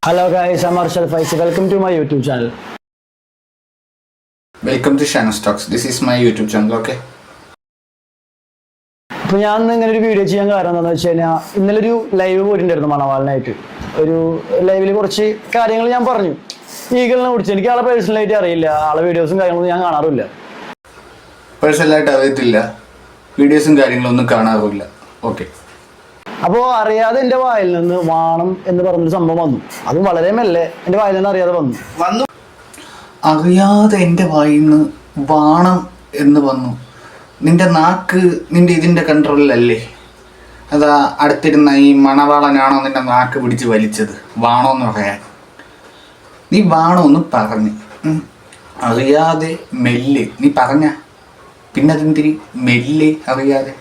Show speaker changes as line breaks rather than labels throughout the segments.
Hello guys, I'm Arshad Faisi. Welcome to my YouTube channel.
Welcome to Shannon Stocks. This is my YouTube channel, okay?
അപ്പോൾ ഞാൻ ഇങ്ങനെ ഒരു video ചെയ്യാൻ കാരണം എന്താണെന്ന് വെച്ച് കഴിഞ്ഞാൽ ഇന്നലെ ഒരു ലൈവ് പോയിട്ടുണ്ടായിരുന്നു മണവാളിനായിട്ട്. ഒരു ലൈവിൽ കുറച്ച് കാര്യങ്ങൾ ഞാൻ പറഞ്ഞു ഈഗിളിനെ കുറിച്ച്. എനിക്ക് ആളെ പേഴ്സണലായിട്ട് അറിയില്ല, ആളെ വീഡിയോസും കാര്യങ്ങളൊന്നും ഞാൻ കാണാറില്ല.
പേഴ്സണലായിട്ട് അറിയത്തില്ല, വീഡിയോസും കാര്യങ്ങളൊന്നും കാണാറില്ല. ഓക്കെ.
അപ്പോൾ അറിയാതെ എൻ്റെ വായിൽ നിന്ന് വാണം എന്ന് പറഞ്ഞൊരു സംഭവം വന്നു. അതും വളരെ മെല്ലെ എൻ്റെ വായിൽ നിന്ന് അറിയാതെ വന്നു.
അറിയാതെ എൻ്റെ വായിൽ നിന്ന് വാണം എന്ന് വന്നു. നിന്റെ നാക്ക് നിന്റെ ഇതിൻ്റെ കൺട്രോളിലല്ലേ? അതാ അടുത്തിരുന്ന ഈ മണവാളനാണോ നിന്റെ നാക്ക് പിടിച്ച് വലിച്ചത് വാണോ എന്ന് പറയാൻ? നീ വാണോ എന്ന് പറഞ്ഞ് അറിയാതെ മെല്ല് നീ പറഞ്ഞ പിന്നെ അതെന്തിരി മെല്ലെ അറിയാതെ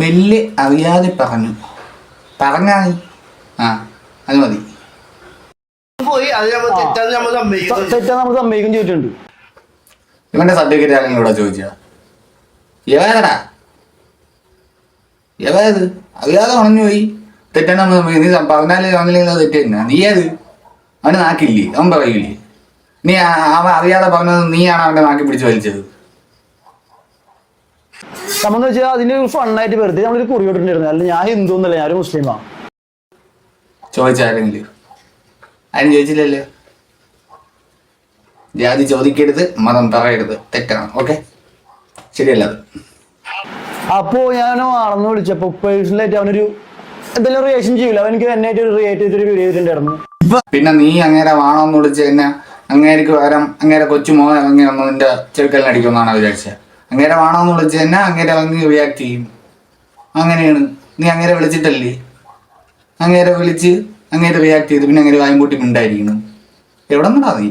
മെല്ലെ അറിയാതെ പറഞ്ഞാ നീ അത് മതി.
തെറ്റാ നമ്മൾ സമ്മതിക്കും ചെയ്തിട്ടുണ്ട്.
ഇവന്റെ സർട്ടിഫിക്കറ്റ് ആരെങ്കിലും ഇവിടെ ചോദിച്ചാ എവേദടാ എവേത് അറിയാതെ ഉണഞ്ഞു പോയി തെറ്റാണ് നീ പറഞ്ഞാലേ വന്നില്ലെങ്കിൽ അത് തെറ്റ് തന്നെ. നീ ഏത് അവന് നാക്കില്ലേ? അവൻ പറയില്ലേ? നീ അവൻ അറിയാതെ പറഞ്ഞത് നീയാണ് അവന്റെ നാക്കി പിടിച്ച് വലിച്ചത്.
നമ്മളെന്ന് വെച്ചാൽ അതിന് ഫണ്ണായിട്ട് വെറുതെ നമ്മളൊരു കുറി വിട്ടിട്ടുണ്ടായിരുന്നു. അല്ല ഞാൻ ഹിന്ദു എന്നല്ല, ഞാനൊരു മുസ്ലിമാണ്.
ചോദിച്ചാരെങ്കിലും ആരും ചോദിച്ചില്ലല്ലോ. ജാതി ചോദിക്കരുത്, മതം പറയരുത്, തെറ്റാണ്. ഓക്കെ, ശരിയല്ല അത്.
അപ്പോ ഞാൻ ആണെന്ന് വിളിച്ചപ്പോ പേഴ്സണലായിട്ട് അവനൊരു എന്തെങ്കിലും റിയാക്ഷൻ ചെയ്യില്ല. അവൻ എനിക്ക് എന്നായിട്ട് റിയാക്ട് ചെയ്തൊരു വീഡിയോ ചെയ്തിട്ടുണ്ടായിരുന്നു.
പിന്നെ നീ അങ്ങേരെ വാണോന്ന് വിളിച്ച് തന്നെ അങ്ങേർക്ക് വരാം അങ്ങേരെ കൊച്ചുമോ അങ്ങനെ ഒന്ന് നിന്റെ ചെറുക്കലിന് അടിക്കുമെന്നാണ് വിചാരിച്ചത്. അങ്ങേരെ വാണോന്ന് വിളിച്ച് തന്നെ അങ്ങേരെ വന്ന് റിയാക്ട് ചെയ്യും. അങ്ങനെയാണ്. നീ അങ്ങേരെ വിളിച്ചിട്ടല്ലേ? അങ്ങേരെ വിളിച്ച് അങ്ങേരെ റിയാക്ട് ചെയ്ത് പിന്നെ അങ്ങനെ വായും പൂട്ടി മിണ്ടായിരിക്കണം. എവിടെ നിന്നാ നീ?